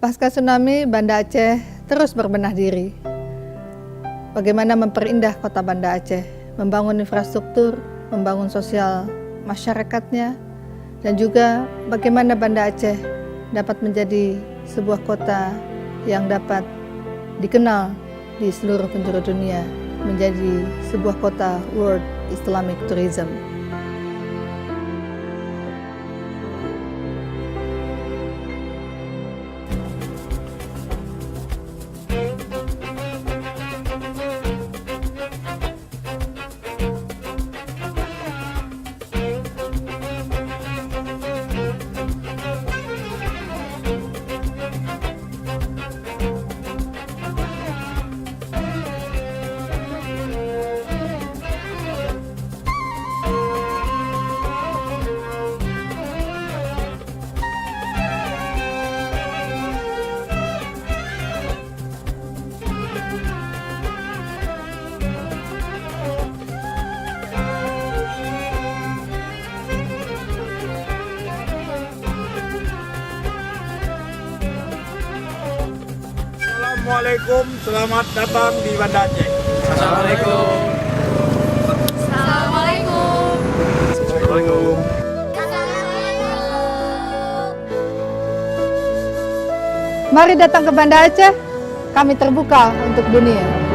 Pasca tsunami, Banda Aceh terus berbenah diri. Bagaimana memperindah kota Banda Aceh, membangun infrastruktur, membangun sosial masyarakatnya, dan juga bagaimana Banda Aceh dapat menjadi sebuah kota yang dapat dikenal di seluruh penjuru dunia, menjadi sebuah kota World Islamic Tourism. Assalamualaikum, selamat datang di Banda Aceh. Assalamualaikum. Assalamualaikum. Assalamualaikum. Mari datang ke Banda Aceh, kami terbuka untuk dunia.